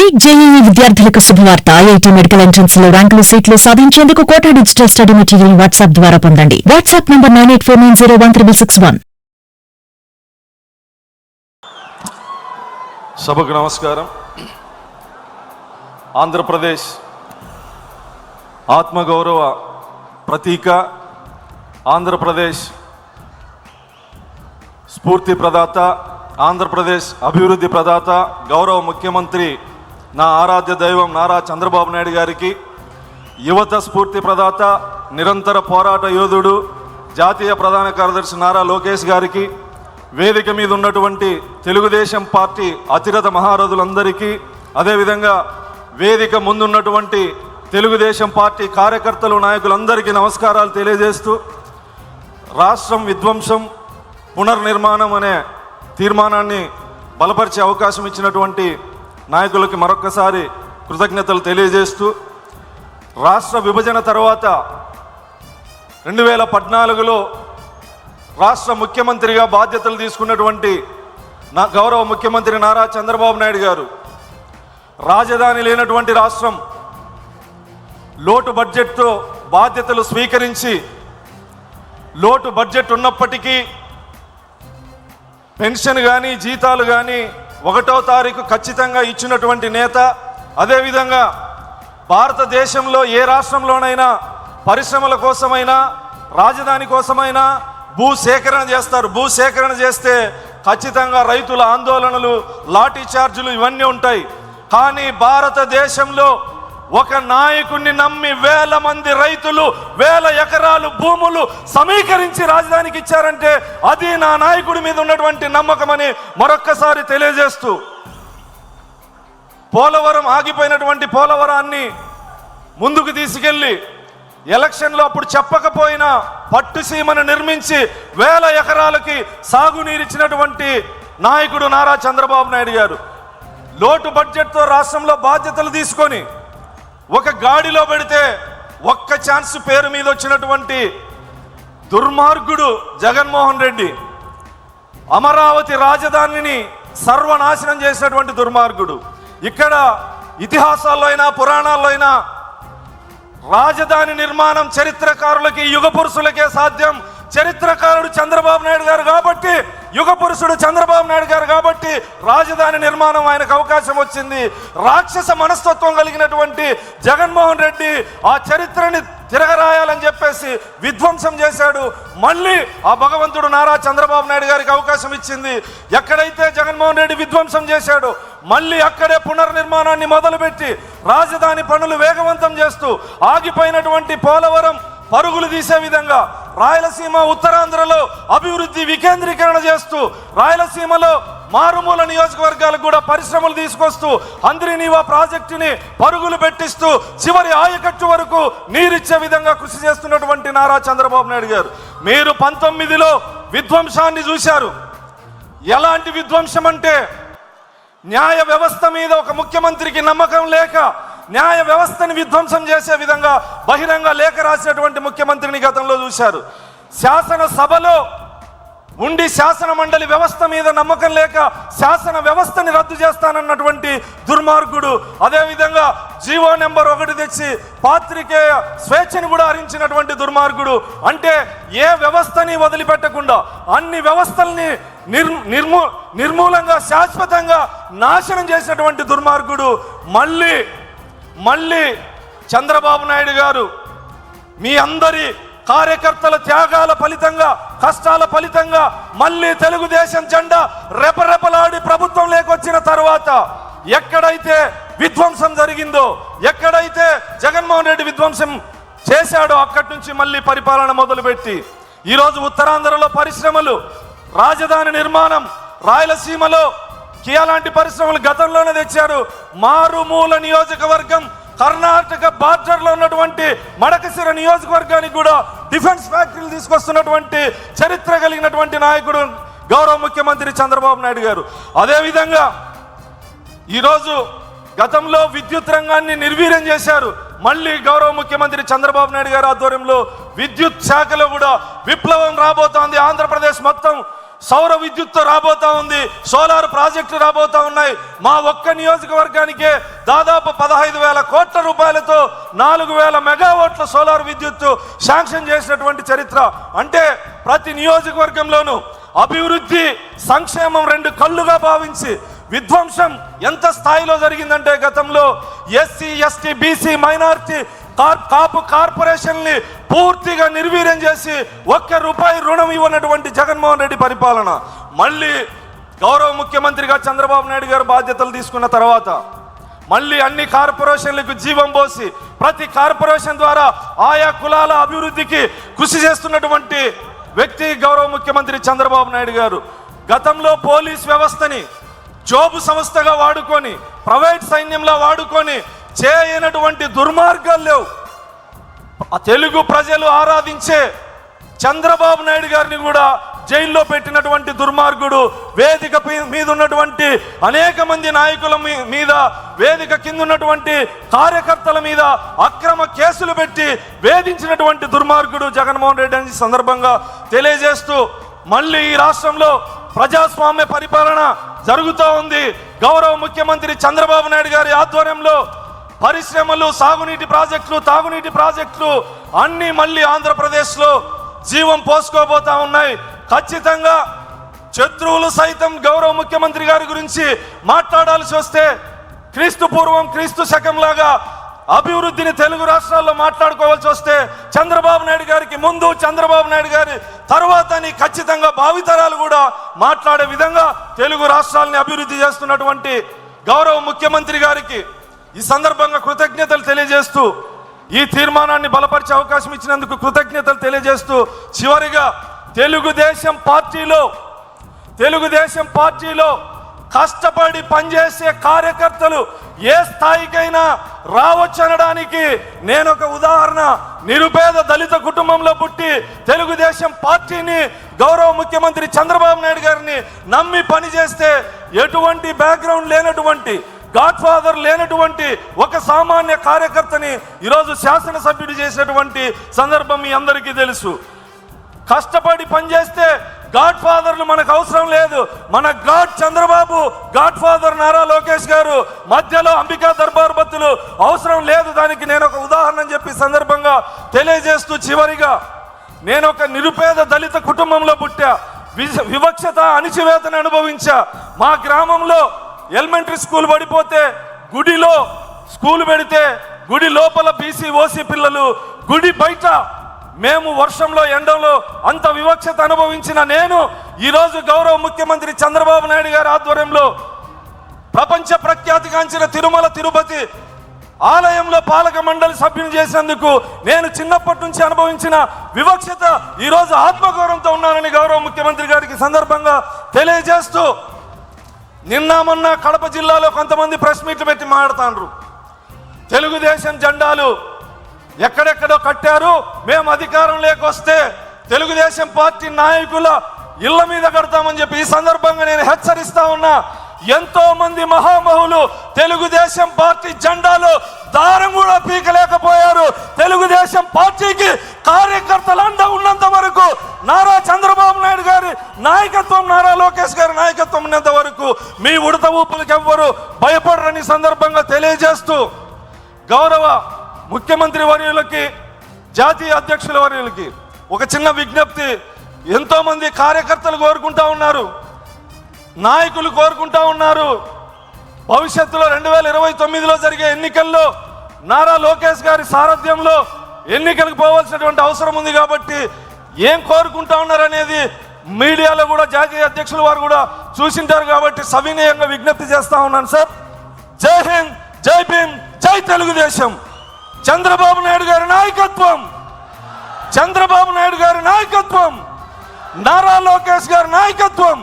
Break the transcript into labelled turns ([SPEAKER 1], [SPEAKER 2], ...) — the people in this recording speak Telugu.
[SPEAKER 1] నీట్ జేఈఈ విద్యార్థులకు శుభవార్త. ఐఐటీ మెడికల్ ఎంట్రన్స్ లో ర్యాంకులు సీట్లు సాధించేందుకు Kota digital study material WhatsApp ద్వారా పొందండి. WhatsApp number 9849016661.
[SPEAKER 2] సభకు నమస్కారం. ఆంధ్రప్రదేశ్ ఆత్మగౌరవ ప్రతీక, ఆంధ్రప్రదేశ్ స్ఫూర్తి ప్రదాత, ఆంధ్రప్రదేశ్ అభివృద్ధి ప్రదాత గౌరవ ముఖ్యమంత్రి నా ఆరాధ్య దైవం నారా చంద్రబాబు నాయుడు గారికి, యువత స్ఫూర్తి ప్రదాత, నిరంతర పోరాట యోధుడు జాతీయ ప్రధాన కార్యదర్శి నారా లోకేష్ గారికి, వేదిక మీద ఉన్నటువంటి తెలుగుదేశం పార్టీ అతిరథ మహారథులందరికీ, అదేవిధంగా వేదిక ముందున్నటువంటి తెలుగుదేశం పార్టీ కార్యకర్తలు నాయకులందరికీ నమస్కారాలు తెలియజేస్తూ, రాష్ట్రం విధ్వంసం పునర్నిర్మాణం అనే తీర్మానాన్ని బలపరిచే అవకాశం ఇచ్చినటువంటి నాయకులకి మరొక్కసారి కృతజ్ఞతలు తెలియజేస్తూ, రాష్ట్ర విభజన తర్వాత 2014లో రాష్ట్ర ముఖ్యమంత్రిగా బాధ్యతలు తీసుకున్నటువంటి నా గౌరవ ముఖ్యమంత్రి నారా చంద్రబాబు నాయుడు గారు రాజధాని లేనటువంటి రాష్ట్రం, లోటు బడ్జెట్తో బాధ్యతలు స్వీకరించి, లోటు బడ్జెట్ ఉన్నప్పటికీ పెన్షన్ కానీ జీతాలు కానీ 1వ తారీఖు ఖచ్చితంగా ఇచ్చినటువంటి నేత. అదేవిధంగా భారతదేశంలో ఏ రాష్ట్రంలోనైనా పరిశ్రమల కోసమైనా రాజధాని కోసమైనా భూసేకరణ చేస్తారు. భూసేకరణ చేస్తే ఖచ్చితంగా రైతుల ఆందోళనలు, లాఠీ చార్జీలు ఇవన్నీ ఉంటాయి. కానీ భారతదేశంలో ఒక నాయకుడిని నమ్మి వేల మంది రైతులు 1000 ఎకరాలు భూములు సమీకరించి రాజధానికి ఇచ్చారంటే అది నా నాయకుడి మీద ఉన్నటువంటి నమ్మకమని మరొక్కసారి తెలియజేస్తూ, పోలవరం ఆగిపోయినటువంటి పోలవరాన్ని ముందుకు తీసుకెళ్ళి ఎలక్షన్లో అప్పుడు చెప్పకపోయినా పట్టుసీమను నిర్మించి 1000 ఎకరాలకి సాగునీరిచ్చినటువంటి నాయకుడు నారా చంద్రబాబు నాయుడు గారు. లోటు బడ్జెట్తో రాష్ట్రంలో బాధ్యతలు తీసుకొని ఒక గాడిలో పెడితే ఒక్క ఛాన్స్ పేరు మీద వచ్చినటువంటి దుర్మార్గుడు జగన్మోహన్ రెడ్డి, అమరావతి రాజధానిని సర్వనాశనం చేసినటువంటి దుర్మార్గుడు. ఇక్కడ ఇతిహాసాల్లో అయినా పురాణాల్లో అయినా రాజధాని నిర్మాణం చరిత్రకారులకి, యుగ పురుషులకే సాధ్యం. చరిత్రకారుడు చంద్రబాబు నాయుడు గారు కాబట్టి, యుగ పురుషుడు చంద్రబాబు నాయుడు గారు కాబట్టి రాజధాని నిర్మాణం ఆయనకు అవకాశం వచ్చింది. రాక్షస మనస్తత్వం కలిగినటువంటి జగన్మోహన్ రెడ్డి ఆ చరిత్రని తిరగరాయాలని చెప్పేసి విధ్వంసం చేశాడు. మళ్ళీ ఆ భగవంతుడు నారా చంద్రబాబు నాయుడు గారికి అవకాశం ఇచ్చింది. ఎక్కడైతే జగన్మోహన్ రెడ్డి విధ్వంసం చేశాడో మళ్ళీ అక్కడే పునర్నిర్మాణాన్ని మొదలుపెట్టి రాజధాని పనులు వేగవంతం చేస్తూ, ఆగిపోయినటువంటి పోలవరం పరుగులు తీసే విధంగా రాయలసీమ, ఉత్తరాంధ్రలో అభివృద్ధి వికేంద్రీకరణ చేస్తూ, రాయలసీమలో మారుమూల నియోజకవర్గాలకు కూడా పరిశ్రమలు తీసుకొస్తూ, అంద్రినీవా ప్రాజెక్టుని పరుగులు పెట్టిస్తూ చివరి ఆయకట్టు వరకు నీరిచ్చే విధంగా కృషి చేస్తున్నటువంటి నారా చంద్రబాబు నాయుడు గారు. మీరు 19లో విధ్వంసాన్ని చూశారు. ఎలాంటి విధ్వంసం అంటే, న్యాయ వ్యవస్థ మీద ఒక ముఖ్యమంత్రికి నమ్మకం లేక న్యాయ వ్యవస్థని విధ్వంసం చేసే విధంగా బహిరంగ లేఖ రాసినటువంటి ముఖ్యమంత్రిని గతంలో చూశారు. శాసనసభలో ఉండి శాసన మండలి వ్యవస్థ మీద నమ్మకం లేక శాసన వ్యవస్థని రద్దు చేస్తానన్నటువంటి దుర్మార్గుడు. అదేవిధంగా జీవో నెంబర్ 1 తెచ్చి పాత్రికేయ స్వేచ్ఛను కూడా హరించినటువంటి దుర్మార్గుడు. అంటే ఏ వ్యవస్థని వదిలిపెట్టకుండా అన్ని వ్యవస్థల్ని నిర్మూలంగా శాశ్వతంగా నాశనం చేసినటువంటి దుర్మార్గుడు. మళ్ళీ చంద్రబాబు నాయుడు గారు మీ అందరి కార్యకర్తల త్యాగాల ఫలితంగా, కష్టాల ఫలితంగా మళ్ళీ తెలుగుదేశం జెండా రెపరెపలాడి ప్రభుత్వం లేకొచ్చిన తర్వాత ఎక్కడైతే విధ్వంసం జరిగిందో, ఎక్కడైతే జగన్మోహన్ రెడ్డి విధ్వంసం చేశాడో అక్కడి నుంచి మళ్ళీ పరిపాలన మొదలుపెట్టి ఈరోజు ఉత్తరాంధ్రలో పరిశ్రమలు, రాజధాని నిర్మాణం, రాయలసీమలో కియా లాంటి పరిశ్రమలు గతంలోనే తెచ్చారు. మారుమూల నియోజకవర్గం కర్ణాటక బార్డర్లో ఉన్నటువంటి మడకశిర నియోజకవర్గానికి కూడా డిఫెన్స్ ఫ్యాక్టరీలు తీసుకొస్తున్నటువంటి చరిత్ర కలిగినటువంటి నాయకుడు గౌరవ ముఖ్యమంత్రి చంద్రబాబు నాయుడు గారు. అదేవిధంగా ఈరోజు గతంలో విద్యుత్ రంగాన్ని నిర్వీర్యం చేశారు. మళ్ళీ గౌరవ ముఖ్యమంత్రి చంద్రబాబు నాయుడు గారి ఆధ్వర్యంలో విద్యుత్ శాఖలో కూడా విప్లవం రాబోతోంది. ఆంధ్రప్రదేశ్ మొత్తం సౌర విద్యుత్ రాబోతా ఉంది, సోలార్ ప్రాజెక్టు రాబోతా ఉన్నాయి. మా ఒక్క నియోజకవర్గానికే దాదాపు 15,000 కోట్ల రూపాయలతో 4,000 మెగావాట్ల సోలార్ విద్యుత్ శాంక్షన్ చేసినటువంటి చరిత్ర. అంటే ప్రతి నియోజకవర్గంలోనూ అభివృద్ధి సంక్షేమం రెండు కళ్ళుగా భావించి విధ్వంసం ఎంత స్థాయిలో జరిగిందంటే గతంలో ఎస్సీ ఎస్టీ బీసీ మైనారిటీ కాపు కార్పొరేషన్ని పూర్తిగా నిర్వీర్యం చేసి ₹1 రుణం ఇవ్వనటువంటి జగన్మోహన్ రెడ్డి పరిపాలన. మళ్ళీ గౌరవ ముఖ్యమంత్రిగా చంద్రబాబు నాయుడు గారు బాధ్యతలు తీసుకున్న తర్వాత మళ్ళీ అన్ని కార్పొరేషన్లకు జీవం పోసి ప్రతి కార్పొరేషన్ ద్వారా ఆయా కులాల అభివృద్ధికి కృషి చేస్తున్నటువంటి వ్యక్తి గౌరవ ముఖ్యమంత్రి చంద్రబాబు నాయుడు గారు. గతంలో పోలీస్ వ్యవస్థని జోబు సంస్థగా వాడుకొని ప్రైవేట్ సైన్యంలో వాడుకొని చేయనటువంటి దుర్మార్గాలు లేవు. తెలుగు ప్రజలు ఆరాధించే చంద్రబాబు నాయుడు గారిని కూడా జైల్లో పెట్టినటువంటి దుర్మార్గుడు, వేదిక మీద ఉన్నటువంటి అనేక మంది నాయకుల మీద, వేదిక కింద ఉన్నటువంటి కార్యకర్తల మీద అక్రమ కేసులు పెట్టి వేధించినటువంటి దుర్మార్గుడు జగన్మోహన్ రెడ్డి అని సందర్భంగా తెలియజేస్తూ మళ్ళీ ఈ రాష్ట్రంలో ప్రజాస్వామ్య పరిపాలన జరుగుతూ ఉంది. గౌరవ ముఖ్యమంత్రి చంద్రబాబు నాయుడు గారి ఆధ్వర్యంలో పరిశ్రమలు, సాగునీటి ప్రాజెక్టులు, తాగునీటి ప్రాజెక్టులు అన్నీ మళ్ళీ ఆంధ్రప్రదేశ్లో జీవం పోసుకోబోతా ఉన్నాయి. ఖచ్చితంగా శత్రువులు సైతం గౌరవ ముఖ్యమంత్రి గారి గురించి మాట్లాడాల్సి వస్తే క్రీస్తు పూర్వం క్రీస్తు శకం లాగా అభివృద్ధిని తెలుగు రాష్ట్రాల్లో మాట్లాడుకోవాల్సి వస్తే చంద్రబాబు నాయుడు గారికి ముందు, చంద్రబాబు నాయుడు గారి తర్వాత ఖచ్చితంగా భావితరాలు కూడా మాట్లాడే విధంగా తెలుగు రాష్ట్రాలని అభివృద్ధి చేస్తున్నటువంటి గౌరవ ముఖ్యమంత్రి గారికి ఈ సందర్భంగా కృతజ్ఞతలు తెలియజేస్తూ, ఈ తీర్మానాన్ని బలపరిచే అవకాశం ఇచ్చినందుకు కృతజ్ఞతలు తెలియజేస్తూ, చివరిగా తెలుగుదేశం పార్టీలో కష్టపడి పనిచేసే కార్యకర్తలు ఏ స్థాయికైనా రావచ్చనడానికి నేను ఒక ఉదాహరణ. నిరుపేద దళిత కుటుంబంలో పుట్టి తెలుగుదేశం పార్టీని, గౌరవ ముఖ్యమంత్రి చంద్రబాబు నాయుడు గారిని నమ్మి పనిచేస్తే ఎటువంటి బ్యాక్గ్రౌండ్ లేనటువంటి, గాడ్ ఫాదర్ లేనటువంటి ఒక సామాన్య కార్యకర్తని ఈరోజు శాసనసభ్యుడు చేసినటువంటి సందర్భం మీ అందరికీ తెలుసు. కష్టపడి పనిచేస్తే గాడ్ ఫాదర్లు మనకు అవసరం లేదు. మన God Chandrababu, God father Nara Lokesh గారు, మధ్యలో అంబికా దర్బార్ బత్తులు అవసరం లేదు. దానికి నేను ఒక ఉదాహరణ చెప్పి సందర్భంగా తెలియజేస్తూ, చివరిగా నేను ఒక నిరుపేద దళిత కుటుంబంలో పుట్టా, వివక్షత అణిచివేతను అనుభవించా. మా గ్రామంలో ఎలిమెంటరీ స్కూల్ పడిపోతే గుడిలో స్కూల్ పెడితే గుడి లోపల బీసీ ఓసీ పిల్లలు, గుడి బయట మేము వర్షంలో ఎండలో అంత వివక్షత అనుభవించిన నేను ఈరోజు గౌరవ ముఖ్యమంత్రి చంద్రబాబు నాయుడు గారి ఆధ్వర్యంలో ప్రపంచ ప్రఖ్యాతిగాంచిన తిరుమల తిరుపతి ఆలయంలో పాలక మండలి సభ్యుని చేసేందుకు నేను చిన్నప్పటి నుంచి అనుభవించిన వివక్షత ఈరోజు ఆత్మగౌరవంతో ఉన్నానని గౌరవ ముఖ్యమంత్రి గారికి సందర్భంగా తెలియజేస్తూ, నిన్న మొన్న కడప జిల్లాలో కొంతమంది ప్రెస్ మీట్లు పెట్టి మాట్లాడుతాండ్రు. తెలుగుదేశం జెండాలు ఎక్కడెక్కడో కట్టారు, మేము అధికారం లేకొస్తే తెలుగుదేశం పార్టీ నాయకుల ఇళ్ల మీద కడతామని చెప్పి ఈ సందర్భంగా నేను హెచ్చరిస్తా ఉన్నా. ఎంతో మంది మహామహులు తెలుగుదేశం పార్టీ జెండాలో దారం కూడా పీకలేకపోయారు. తెలుగుదేశం పార్టీకి కార్యకర్తలు అండ ఉన్నంత వరకు, నారా చంద్రబాబు నాయుడు గారి నాయకత్వం, నారా లోకేష్ గారి నాయకత్వం ఉన్నంత వరకు మీ ఉడత ఊపులకు ఎవ్వరు భయపడరని సందర్భంగా తెలియజేస్తూ, గౌరవ ముఖ్యమంత్రి వర్యులకి, జాతీయ అధ్యక్షుల వర్యులకి ఒక చిన్న విజ్ఞప్తి. ఎంతో మంది కార్యకర్తలు కోరుకుంటా ఉన్నారు, నాయకులు కోరుకుంటా ఉన్నారు, భవిష్యత్తులో 2029లో జరిగే ఎన్నికల్లో నారా లోకేష్ గారి సారథ్యంలో ఎన్నికలకు పోవాల్సినటువంటి అవసరం ఉంది. కాబట్టి ఏం కోరుకుంటా ఉన్నారు అనేది మీడియాలో కూడా జాతీయ అధ్యక్షుల వారు కూడా చూసింటారు. కాబట్టి సవినయంగా విజ్ఞప్తి చేస్తా ఉన్నాను సార్. జై హింద్, జై భీమ్, జై తెలుగుదేశం. చంద్రబాబు నాయుడు గారి నాయకత్వం, చంద్రబాబు నాయుడు గారి నాయకత్వం, నారా లోకేష్ గారి నాయకత్వం.